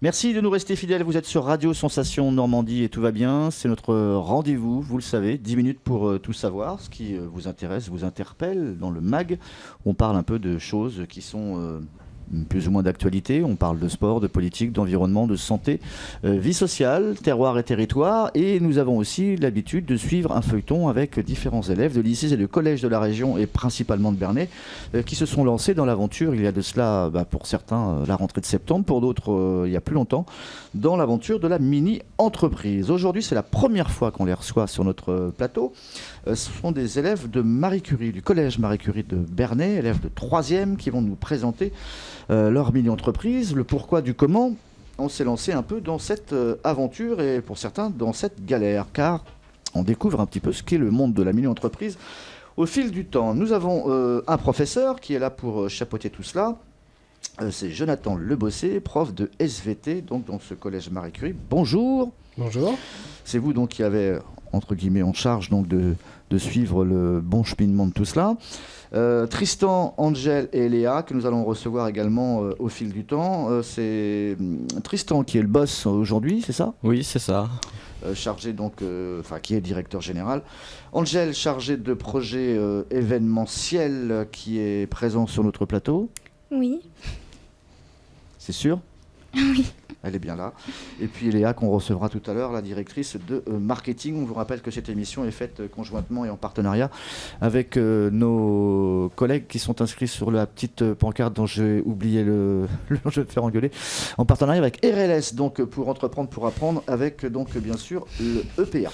Merci de nous rester fidèles, vous êtes sur Radio Sensation Normandie et tout va bien, c'est notre rendez-vous, vous le savez, 10 minutes pour tout savoir, ce qui vous intéresse, vous interpelle dans le MAG. On parle un peu de choses qui sont plus ou moins d'actualité, on parle de sport, de politique, d'environnement, de santé, vie sociale, terroir et territoire, et nous avons aussi l'habitude de suivre un feuilleton avec différents élèves de lycées et de collèges de la région et principalement de Bernay qui se sont lancés dans l'aventure, il y a de cela pour certains la rentrée de septembre, pour d'autres il y a plus longtemps, dans l'aventure de la mini-entreprise. Aujourd'hui c'est la première fois qu'on les reçoit sur notre plateau. Ce sont des élèves de Marie Curie, du collège Marie Curie de Bernay, élèves de 3e qui vont nous présenter leur mini-entreprise, le pourquoi du comment. On s'est lancé un peu dans cette aventure et pour certains dans cette galère, car on découvre un petit peu ce qu'est le monde de la mini-entreprise au fil du temps. Nous avons un professeur qui est là pour chapeauter tout cela. C'est Jonathan Lebossé, prof de SVT, donc dans ce collège Marie Curie. Bonjour. Bonjour. C'est vous donc qui avez entre guillemets en charge donc de suivre le bon cheminement de tout cela. Tristan, Angèle et Léa que nous allons recevoir également au fil du temps. C'est Tristan qui est le boss aujourd'hui, c'est ça ? Oui, c'est ça. Chargé donc, qui est directeur général. Angèle, chargée de projet événementiel qui est présent sur notre plateau. Oui. C'est sûr ? Oui. Elle est bien là. Et puis Léa, qu'on recevra tout à l'heure, la directrice de marketing. On vous rappelle que cette émission est faite conjointement et en partenariat avec nos collègues qui sont inscrits sur la petite pancarte dont j'ai oublié le je vais me faire engueuler. En partenariat avec RLS, donc pour entreprendre, pour apprendre, avec donc bien sûr le EPA.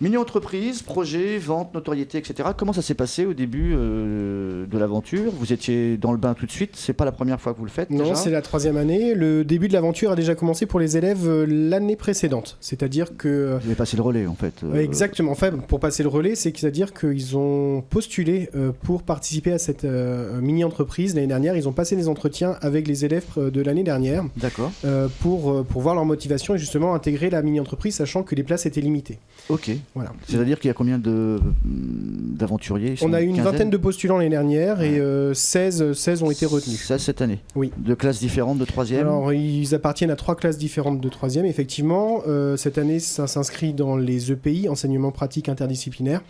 Mini-entreprise, projet, vente, notoriété, etc. Comment ça s'est passé au début de l'aventure ? Vous étiez dans le bain tout de suite, c'est pas la première fois que vous le faites ? Non, déjà ? c'est la 3e année. Le début de l'aventure a déjà commencé pour les élèves l'année précédente. C'est-à-dire que... Vous avez passé le relais en fait. Exactement. Enfin, pour passer le relais, c'est-à-dire qu'ils ont postulé pour participer à cette mini-entreprise l'année dernière. Ils ont passé des entretiens avec les élèves de l'année dernière. D'accord. Pour voir leur motivation et justement intégrer la mini-entreprise, sachant que les places étaient limitées. Ok. Voilà. C'est-à-dire qu'il y a combien d'aventuriers ? On a eu une vingtaine de postulants l'année dernière et 16 ont été retenus. 16 cette année ? Oui. De classes différentes, de 3e ? Alors, ils appartiennent à 3 classes différentes de 3e. Effectivement, cette année, ça s'inscrit dans les EPI, enseignement pratique interdisciplinaire.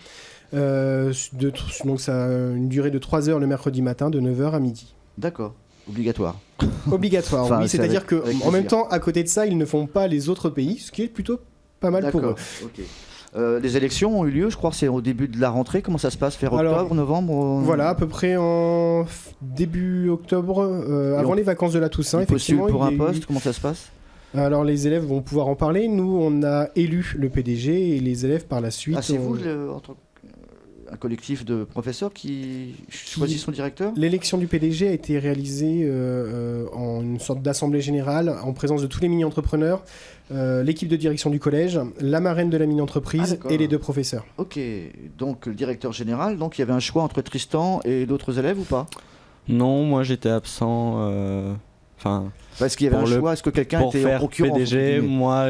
Donc, ça a une durée de 3 heures le mercredi matin, de 9h à midi. D'accord. Obligatoire. Obligatoire, oui. C'est-à-dire qu'en même temps, à côté de ça, ils ne font pas les autres pays, ce qui est plutôt pas mal pour eux. Ok. Les élections ont eu lieu, je crois que c'est au début de la rentrée. Comment ça se passe ? Vers octobre, novembre Voilà, à peu près en début octobre, avant les vacances de la Toussaint. Ils postulent pour un poste, comment ça se passe ? Alors les élèves vont pouvoir en parler. Nous, on a élu le PDG et les élèves par la suite... Ah, c'est vous un collectif de professeurs qui choisit son directeur ? L'élection du PDG a été réalisée en une sorte d'assemblée générale en présence de tous les mini-entrepreneurs, l'équipe de direction du collège, la marraine de la mini-entreprise et les 2 professeurs. Ok, donc le directeur général, donc il y avait un choix entre Tristan et d'autres élèves ou pas ? Non, moi j'étais absent. Est-ce qu'il y avait un choix ? Est-ce que quelqu'un était en concurrence ? PDG, moi,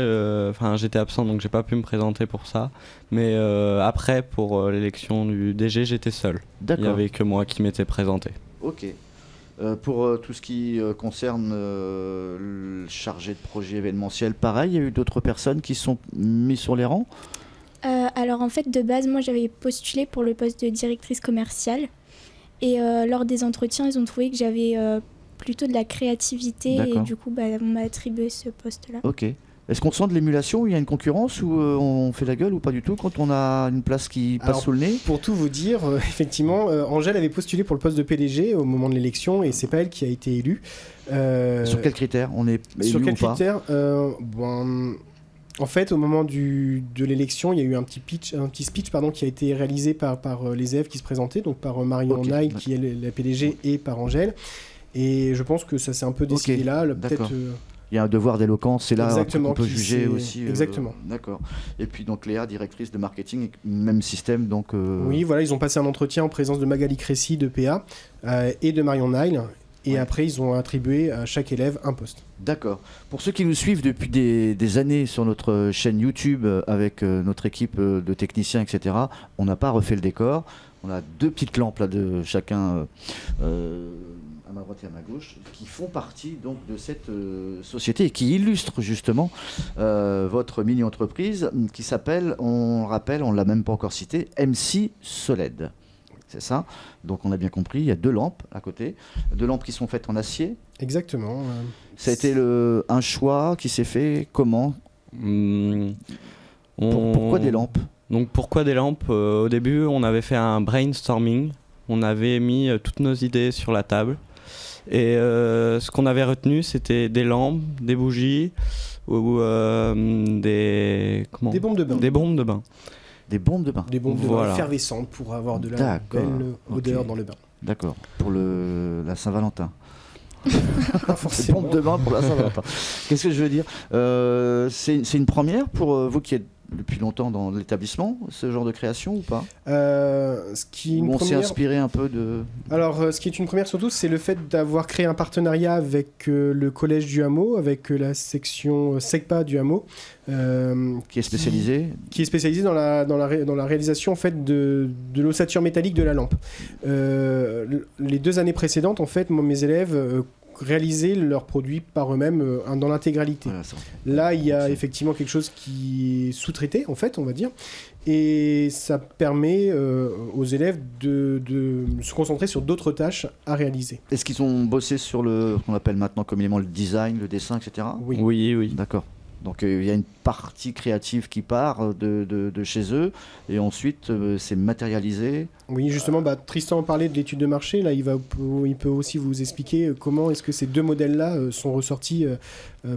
j'étais absent donc j'ai pas pu me présenter pour ça. Mais après, pour l'élection du DG, j'étais seul. D'accord. Il y avait que moi qui m'étais présenté. Ok. Pour tout ce qui concerne le chargé de projet événementiel, pareil, il y a eu d'autres personnes qui sont mises sur les rangs ? Alors en fait, de base, moi j'avais postulé pour le poste de directrice commerciale. Et lors des entretiens, ils ont trouvé que j'avais plutôt de la créativité. D'accord. Et du coup, on m'a attribué ce poste-là. Ok. Est-ce qu'on sent de l'émulation où il y a une concurrence ou on fait la gueule ou pas du tout quand on a une place qui passe sous le nez ? Pour tout vous dire, effectivement, Angèle avait postulé pour le poste de PDG au moment de l'élection et c'est pas elle qui a été élue. Sur quels critères on est élu Sur quels ou pas ? critères En fait, au moment de l'élection, il y a eu un petit speech qui a été réalisé par les élèves qui se présentaient, donc par Marion Nail, qui est la PDG, et par Angèle. Et je pense que ça s'est un peu décidé là. Peut-être, il y a un devoir d'éloquence, c'est là qu'on peut juger aussi. Exactement. D'accord. Et puis donc Léa, directrice de marketing, même système. Donc, Oui, voilà, ils ont passé un entretien en présence de Magali Crécy de PA et de Marion Nail. Et après, ils ont attribué à chaque élève un poste. D'accord. Pour ceux qui nous suivent depuis des années sur notre chaîne YouTube avec notre équipe de techniciens, etc., on n'a pas refait le décor. On a 2 petites lampes là de chacun à ma droite et à ma gauche qui font partie donc de cette société et qui illustrent justement votre mini-entreprise qui s'appelle, on rappelle, on ne l'a même pas encore cité, MC Soled. C'est ça. Donc on a bien compris, il y a 2 lampes à côté, 2 lampes qui sont faites en acier. Exactement. Ça a été un choix qui s'est fait comment? Pourquoi des lampes? Donc pourquoi des lampes? Au début, on avait fait un brainstorming. On avait mis toutes nos idées sur la table. Et ce qu'on avait retenu, c'était des lampes, des bougies ou des bombes de bain. Des bombes de bain. Des bombes de bain. Des bombes de bain effervescentes pour avoir de la belle odeur dans le bain. D'accord. Pour la Saint-Valentin. Pas forcément. Des bombes de bain pour la Saint-Valentin. Qu'est-ce que je veux dire? C'est une première pour vous qui êtes depuis longtemps dans l'établissement, ce genre de création ou pas? On s'est inspiré un peu de... Alors, ce qui est une première surtout, c'est le fait d'avoir créé un partenariat avec le collège du hameau, avec la section SECPA du hameau. Qui est spécialisée dans la réalisation en fait, de l'ossature métallique de la lampe. Les 2 années précédentes, en fait, mes élèves... réaliser leurs produits par eux-mêmes dans l'intégralité. Voilà, là, il y a effectivement quelque chose qui est sous-traité, en fait, on va dire, et ça permet aux élèves de se concentrer sur d'autres tâches à réaliser. Est-ce qu'ils ont bossé sur ce qu'on appelle maintenant communément le design, le dessin, etc. Oui. D'accord. Donc il y a une partie créative qui part de chez eux et ensuite c'est matérialisé. Oui, justement, Tristan parlait de l'étude de marché. Là, il peut aussi vous expliquer comment est-ce que ces 2 modèles-là sont ressortis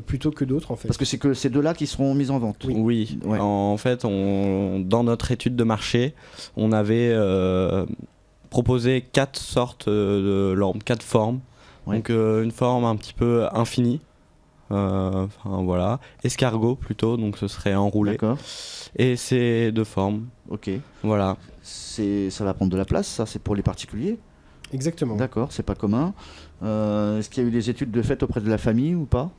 plutôt que d'autres, en fait. Parce que c'est que ces 2-là qui seront mis en vente. Oui. Ouais. En fait, dans notre étude de marché, on avait proposé 4 sortes de lampes, 4 formes. Ouais. Donc une forme un petit peu infinie. Voilà, escargot plutôt, donc ce serait enroulé. D'accord. Et c'est 2 formes. Ok. Voilà. Ça va prendre de la place, ça, c'est pour les particuliers. Exactement. D'accord, c'est pas commun. Est-ce qu'il y a eu des études de fait auprès de la famille ou pas?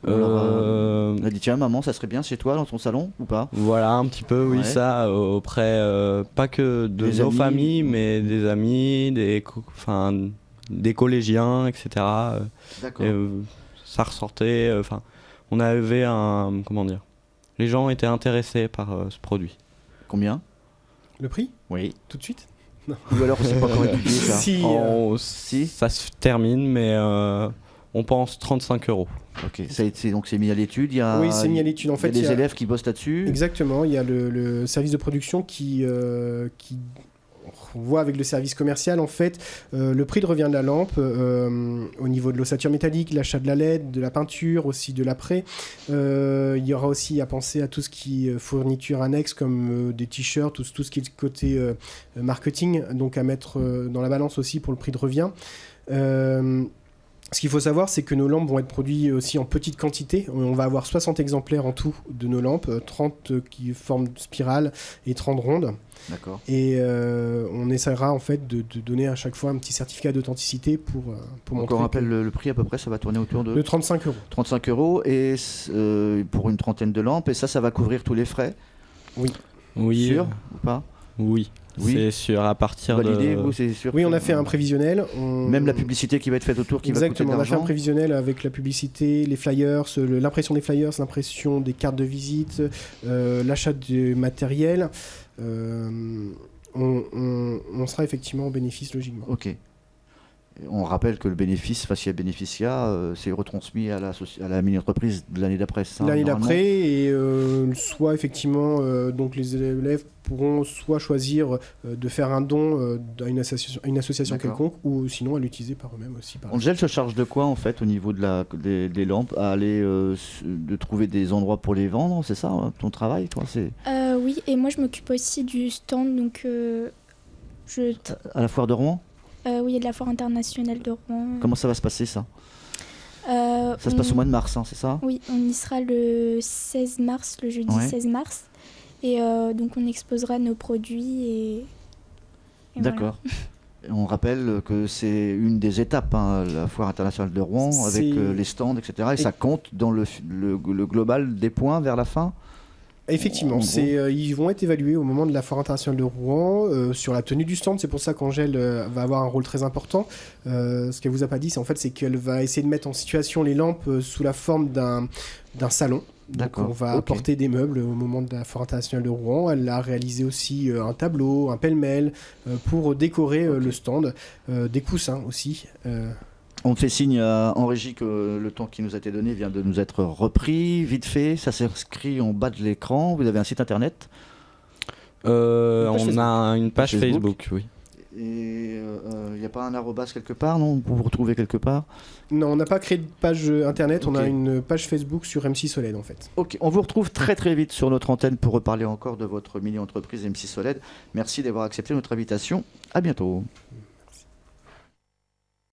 On a dit tiens maman, ça serait bien chez toi dans ton salon ou pas? Voilà, un petit peu, oui, ça auprès pas que de nos familles, mais des amis, des collégiens, etc. D'accord. ça ressortait. On avait les gens étaient intéressés par ce produit. Combien? Le prix? Oui. Tout de suite? Non. Ou alors c'est pas encore étudié ça? Si, ça se termine, mais on pense 35 €. Ok, donc c'est mis à l'étude. Oui, c'est mis à l'étude. En fait, il y a des élèves qui bossent là-dessus. Exactement, il y a le service de production qui voit avec le service commercial en fait le prix de revient de la lampe au niveau de l'ossature métallique, l'achat de la LED, de la peinture, aussi de l'après. Il y aura aussi à penser à tout ce qui est fourniture annexe comme des t-shirts, tout ce qui est côté marketing, donc à mettre dans la balance aussi pour le prix de revient. Ce qu'il faut savoir, c'est que nos lampes vont être produites aussi en petite quantité. On va avoir 60 exemplaires en tout de nos lampes, 30 qui forment spirale et 30 rondes. D'accord. Et on essaiera en fait de donner à chaque fois un petit certificat d'authenticité pour montrer. On rappelle le prix à peu près, ça va tourner autour de 35 €. 35 € et pour une trentaine de lampes, et ça va couvrir tous les frais? Oui. Sûr ou pas? Oui. C'est sûr, à partir validé, vous, c'est sûr. Oui, on a fait un prévisionnel. Même la publicité qui va être faite autour, qui va coûter de l'argent. On a fait un prévisionnel avec la publicité, les flyers, l'impression des flyers, l'impression des cartes de visite, l'achat du matériel. On sera effectivement en bénéfice logiquement. Ok. On rappelle que le bénéfice, s'il y a bénéficiat, c'est retransmis à la mini-entreprise de l'année d'après. L'année d'après, et soit effectivement, donc les élèves pourront soit choisir de faire un don à une association quelconque, ou sinon à l'utiliser par eux-mêmes aussi. Angèle se charge de quoi en fait au niveau des lampes, à aller de trouver des endroits pour les vendre, c'est ça ton travail toi, Oui, et moi je m'occupe aussi du stand, donc à la foire de Rouen? Oui, il y a de la foire internationale de Rouen. Comment ça va se passer ça? Ça se passe au mois de mars, c'est ça? Oui, on y sera le 16 mars, le jeudi 16 mars. Et donc on exposera nos produits et d'accord. Voilà. On rappelle que c'est une des étapes, la foire internationale de Rouen, avec les stands, etc. Et ça compte dans le global des points vers la fin? Effectivement, ils vont être évalués au moment de la Foire internationale de Rouen sur la tenue du stand. C'est pour ça qu'Angèle va avoir un rôle très important. Ce qu'elle vous a pas dit, c'est qu'elle va essayer de mettre en situation les lampes sous la forme d'un salon. Donc on va apporter des meubles au moment de la Foire internationale de Rouen. Elle a réalisé aussi un tableau, un pêle-mêle pour décorer le stand, des coussins aussi. On me fait signe en régie que le temps qui nous a été donné vient de nous être repris. Vite fait, ça s'inscrit en bas de l'écran. Vous avez un site internet ? On a une page Facebook, oui. Et il n'y a pas un arrobas quelque part, non ? Pour vous retrouver quelque part ? Non, on n'a pas créé de page internet, on a une page Facebook sur MC Soled en fait. Ok, on vous retrouve très très vite sur notre antenne pour reparler encore de votre mini-entreprise MC Soled. Merci d'avoir accepté notre invitation. À bientôt.